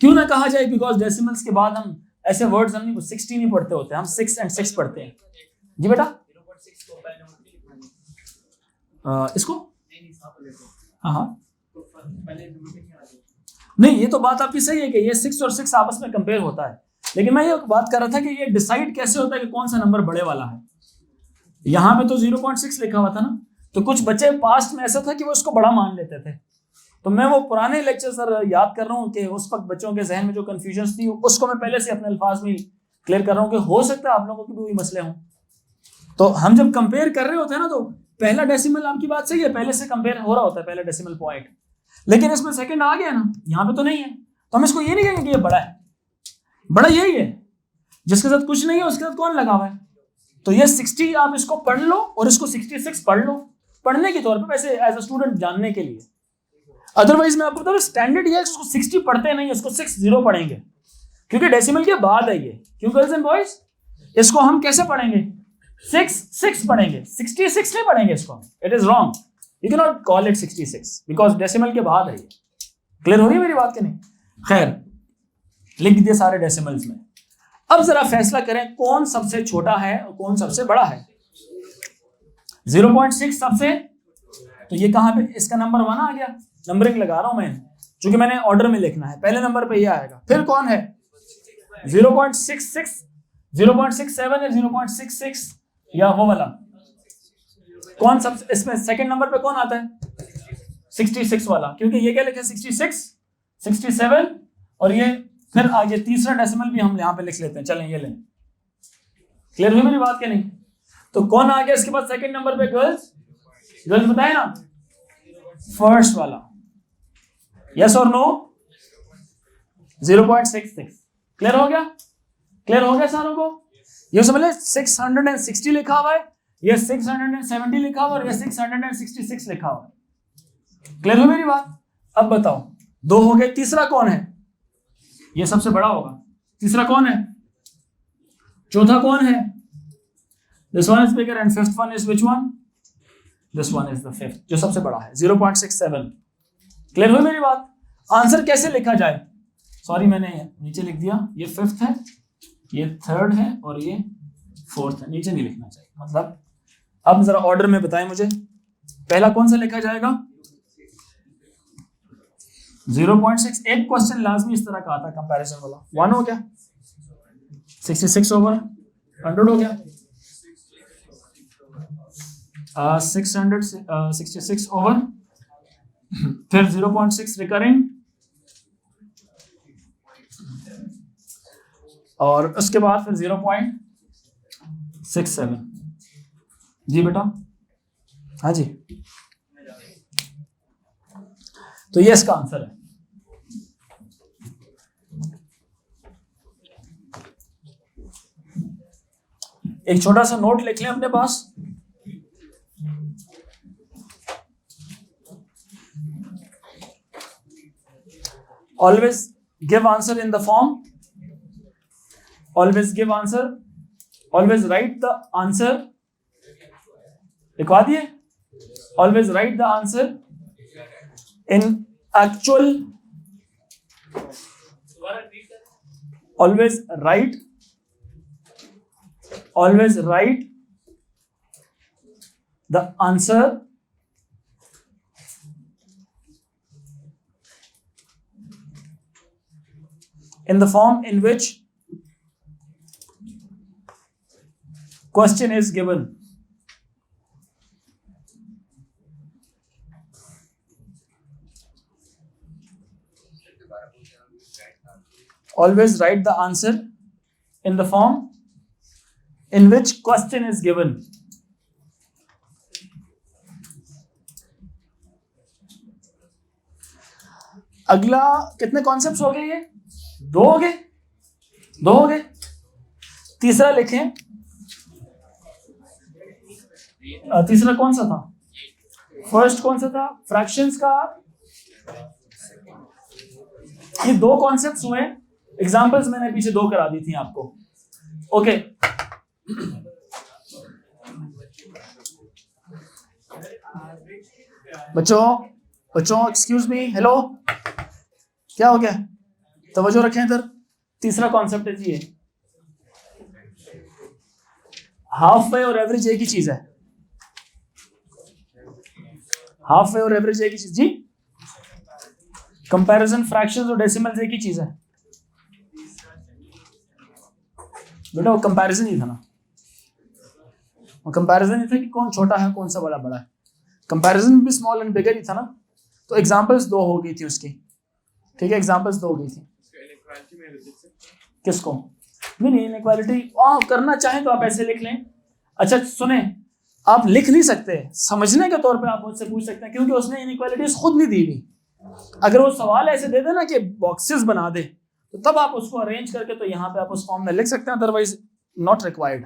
क्यों ना कहा जाए? बिकॉज डेसिमल्स के बाद हम ऐसे वर्ड्स हम 60 नहीं पढ़ते होते, हम 6 and 6 पढ़ते हैं. जी बेटा इसको हाँ नहीं, ये तो बात आपकी सही है कि ये 6 और 6 आपस में कंपेयर होता है, लेकिन मैं ये बात कर रहा था कि ये डिसाइड कैसे होता है कि कौन सा नंबर बड़े वाला है. यहाँ पे तो 0.6 लिखा हुआ था ना, तो कुछ बच्चे पास्ट में ऐसा था कि वो उसको बड़ा मान लेते थे. तो मैं वो पुराने लेक्चर सर याद कर रहा हूँ कि उस वक्त बच्चों के जहन में जो कंफ्यूजन थी उसको मैं पहले से अपने अल्फाज में क्लियर कर रहा हूँ कि हो सकता है आप लोगों के भी वही मसले हों. तो हम जब कंपेयर कर रहे होते हैं ना, तो पहला डेसिमल आपकी बात सही है, पहले से कंपेयर हो रहा होता है पहला डेसिमल पॉइंट, लेकिन इसमें सेकंड आ गया ना, यहाँ पे तो नहीं है, तो हम इसको ये नहीं कहेंगे कि ये बड़ा है. बड़ा यही है जिसके साथ कुछ नहीं है, उसके साथ कौन लगा हुआ है. तो ये 60 आप इसको पढ़ लो और इसको 66 पढ़ लो, पढ़ने के तौर पे, वैसे एज अ स्टूडेंट जानने के लिए. अदरवाइज मैं आपको बता रहा हूं स्टैंडर्ड ये है इसको 60 पढ़ते नहीं, इसको 60 पढ़ेंगे क्योंकि डेसिमल के बाद है ये. क्यों गर्ल्स एंड बॉयज? इसको हम कैसे पढ़ेंगे? 6 पढ़ेंगे, 66 नहीं पढ़ेंगे इसको. It is wrong, you can not call it 66 because decimal के बाद है ये. क्लियर हो रही है मेरी बात कि नहीं? खैर, लिख दिए सारे डेसिमल्स में. अब जरा फैसला करें कौन सबसे छोटा है और कौन सबसे बड़ा है. 0.6 सबसे, तो ये कहां पे इसका नंबर 1 आ गया. नंबरिंग लगा रहा हूं मैं क्योंकि मैंने ऑर्डर में लिखना है. पहले नंबर पे ये आएगा. फिर कौन है? 0.66, 0.67 या 0.66 या वो वाला कौन सब इसमें सेकंड नंबर पे कौन आता है? 66 वाला, क्योंकि ये क्या लिखा है 66, 67 और ये फिर आगे तीसरा डेसिमल भी हम यहाँ पे लिख लेते हैं. चलें ये लें. क्लियर हुई मेरी बात क्या नहीं? तो कौन आ गया इसके बाद सेकंड नंबर पे? गर्ल्स बताए ना, फर्स्ट वाला. यस और नो? 0.66. क्लियर हो गया? क्लियर हो गया सारों को? ये समझ ले 660 लिखा हुआ है, ये 670 लिखा हुआ है और ये 666 लिखा हुआ है. क्लियर हो मेरी बात? अब बताओ, 2 हो गए. तीसरा कौन है? ये सबसे बड़ा होगा. तीसरा कौन है? चौथा कौन है? This one is bigger and fifth one is which one? This one is the fifth, जो सबसे बड़ा है 0.67. क्लियर हुई मेरी बात? आंसर कैसे लिखा जाए? सॉरी मैंने नीचे लिख दिया, ये फिफ्थ है, ये थर्ड है और ये फोर्थ है. नीचे नहीं लिखना चाहिए. मतलब अब जरा ऑर्डर में बताएं मुझे, पहला कौन सा लिखा जाएगा? 0.6. एक क्वेश्चन लाजमी इस तरह का आता है कंपैरिजन वाला. 1 हो गया, 66 ओवर 100 हो गया, 666 ओवर, फिर 0.6 रिकरिंग और उसके बाद फिर 0.67. जी बेटा, हाँ जी, तो ये इसका आंसर है. एक छोटा सा नोट लिख लें अपने पास. Always give answer in the form. Always give answer. Always write the answer. लिखवा दिए? Always write the answer in actual. Always write the answer in the form in which question is given. Always write the answer in the form in which question is given. अगला कितने concepts हो गए? ये दो हो गए। तीसरा लिखें। तीसरा कौन सा था? फर्स्ट कौन सा था? फ्रैक्शंस का। ये दो कॉन्सेप्ट्स हुए। एग्जांपल्स मैंने पीछे दो करा दी थी आपको। ओके, बच्चों एक्सक्यूज मी, हेलो, क्या हो गया? तवज्जो रखें इधर। तीसरा कॉन्सेप्ट है जी ये, हाफ वे और एवरेज एक ही चीज है। हाफ वे और एवरेज एक ही चीज जी। कंपैरिजन फ्रैक्शंस और डेसिमल्स एक ही चीज है बेटा। वो कंपैरिजन ही था ना, वो कंपैरिजन ही था कि कौन छोटा है कौन सा बड़ा है। कंपैरिजन भी स्मॉल एंड बिगर ही था ना। तो एग्जांपल्स दो हो गई थी उसकी, ठीक है, एग्जांपल्स दो हो गई थी। किसको? नहीं, इनइक्वालिटी करना चाहें तो आप ऐसे लिख लें। अच्छा सुने, आप लिख नहीं सकते, समझने के तौर पे आप मुझसे पूछ सकते हैं, क्योंकि उसने इनइक्वालिटीज खुद नहीं दी हुई। अगर वो सवाल ऐसे दे देना कि बॉक्सेस बना दे, तो तब आप उसको अरेंज करके तो यहाँ पे आप उस फॉर्म में लिख सकते हैं, अदरवाइज नॉट रिक्वायर्ड।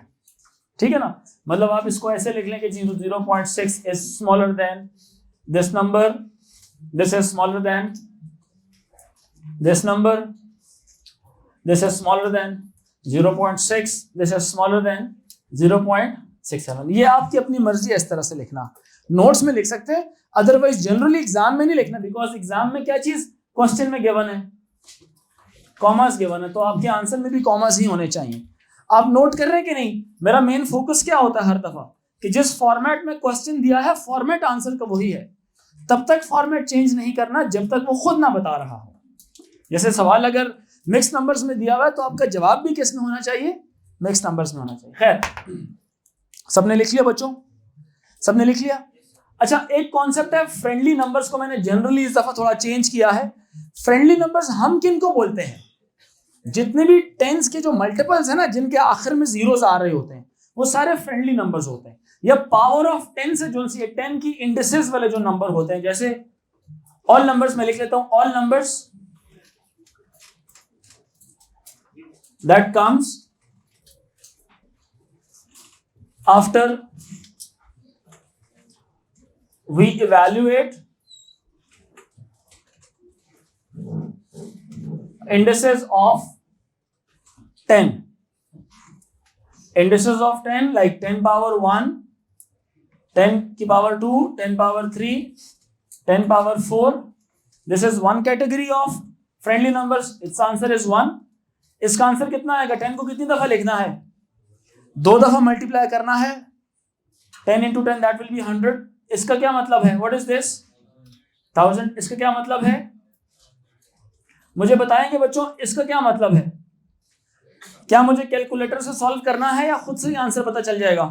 ठीक है ना? मतलब आप इसको ऐसे लिख लें कि 0.6 is smaller than this number, this is smaller than this number, this is smaller than 0.6, this is smaller than 0.67। ये आपकी अपनी मर्जी है इस तरह से लिखना, नोट्स में लिख सकते हैं, अदरवाइज जनरली एग्जाम में नहीं लिखना, बिकॉज एग्जाम में क्या चीज क्वेश्चन में गिवन है, कॉमास गिवन है, तो आपके आंसर में भी कॉमास ही होने चाहिए। आप नोट कर रहे हैं कि नहीं? मेरा मेन फोकस क्या होता है हर दफा कि जिस फॉर्मेट में क्वेश्चन दिया है फॉर्मेट आंसर का वही है, तब तक फॉर्मेट चेंज नहीं करना जब तक वो खुद ना बता रहा हो। जैसे सवाल अगर मिक्स नंबर्स में दिया हुआ है तो आपका जवाब भी किस में होना चाहिए? मिक्स नंबर्स में होना चाहिए। खैर, सबने लिख लिया बच्चों? सबने लिख लिया? अच्छा, एक कॉन्सेप्ट है फ्रेंडली नंबर्स को मैंने जनरली इस दफा थोड़ा चेंज किया है। फ्रेंडली नंबर्स हम किन को बोलते हैं? जितने भी टेंस के जो मल्टीपल्स है ना, जिनके आखिर में जीरोस आ रहे होते हैं, वो सारे फ्रेंडली नंबर्स होते हैं। या पावर ऑफ 10 से जो सी 10 की इंडिसेस वाले जो नंबर होते हैं, जैसे ऑल नंबर्स में लिख लेता हूं, all numbers that comes after we evaluate indices of 10, indices of 10 like 10 power 1, 10 की power 2, 10 power 3, 10 power 4. This is one category of friendly numbers. Its answer is 1. इसका आंसर कितना आएगा? 10 को कितनी दफा लिखना है? 2 दफा मल्टीप्लाई करना है। 10 into 10 that will be 100। इसका क्या मतलब है? What is this? 1000। इसका क्या मतलब है? मुझे बताएंगे बच्चों, इसका क्या मतलब है? क्या मुझे कैलकुलेटर से सॉल्व करना है या खुद से ही आंसर पता चल जाएगा?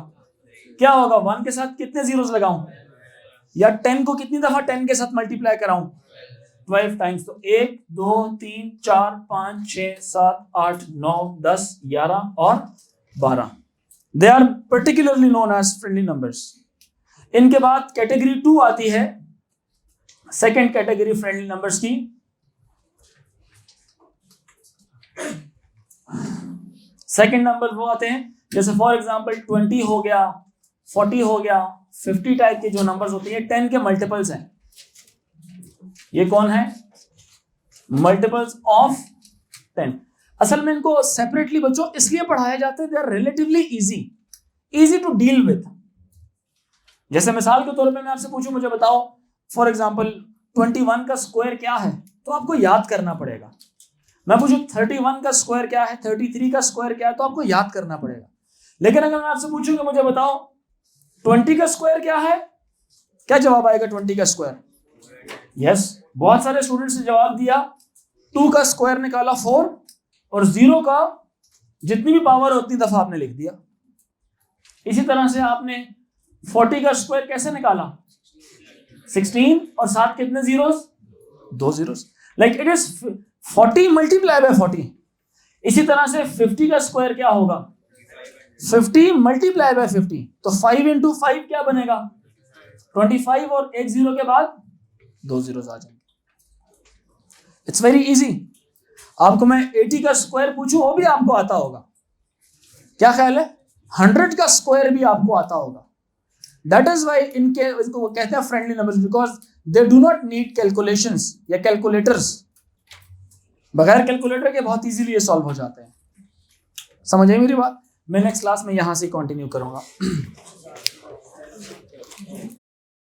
क्या होगा? 1 के साथ कितने जीरोस लगाऊं, या 10 को कितनी दफा 10 के साथ मल्टीप्लाई कराऊं? 12 टाइम्स। तो 1 2 3 4 5 6 7 8 9 10 11 और 12। They are particularly known as friendly numbers. इनके बाद कैटेगरी 2 आती है, सेकेंड कैटेगरी फ्रेंडली नंबर्स की। सेकेंड नंबर वो आते हैं जैसे फॉर एग्जांपल 20 हो गया, 40 हो गया, 50 टाइप के जो नंबर्स होते हैं 10 के मल्टीपल्स हैं। ये कौन है? Multiples of 10। असल में इनको सेपरेटली बच्चों इसलिए पढ़ाया जाता है, they are relatively easy to deal with. जैसे मिसाल के तौर पे मैं आपसे पूछूं, मुझे बताओ फॉर एग्जांपल 21 का स्क्वायर क्या है, तो आपको याद करना पड़ेगा। मैं पूछूं 31 का स्क्वायर क्या है, 33 का स्क्वायर क्या है, तो आपको याद करना पड़ेगा। लेकिन अगर मैं आपसे पूछूं कि मुझे बताओ 20 का स्क्वायर क्या है? क्या जवाब आएगा 20 का स्क्वायर? यस, बहुत सारे स्टूडेंट्स ने जवाब दिया 2 का स्क्वायर निकाला 4 और 0 का जितनी भी पावर है उतनी दफा आपने लिख दिया। इसी तरह से आपने 40 का स्क्वायर कैसे निकाला? 16 और साथ कितने zeros? 2 zeros. Like it is 40 multiply by 40। इसी तरह से 50 का स्क्वायर क्या होगा? 50 मल्टीप्लाई बाय 50। तो 5 इंटू 5 क्या बनेगा? 25 और एक जीरो के बाद 2 जीरोस आ जाएंगे। It's very easy. आपको मैं 80 का स्क्वायर पूछूं वो भी आपको आता होगा। क्या ख्याल है? 100 का स्क्वायर भी आपको आता होगा। दैट इज वाई इनके इसको कहते हैं friendly numbers, because they do not need calculations या कैलकुलेटर्स। बगैर कैलकुलेटर के बहुत इजीली ये सॉल्व हो जाते हैं। समझ आई मेरी बात? मैं नेक्स्ट क्लास में यहां से कंटिन्यू करूंगा।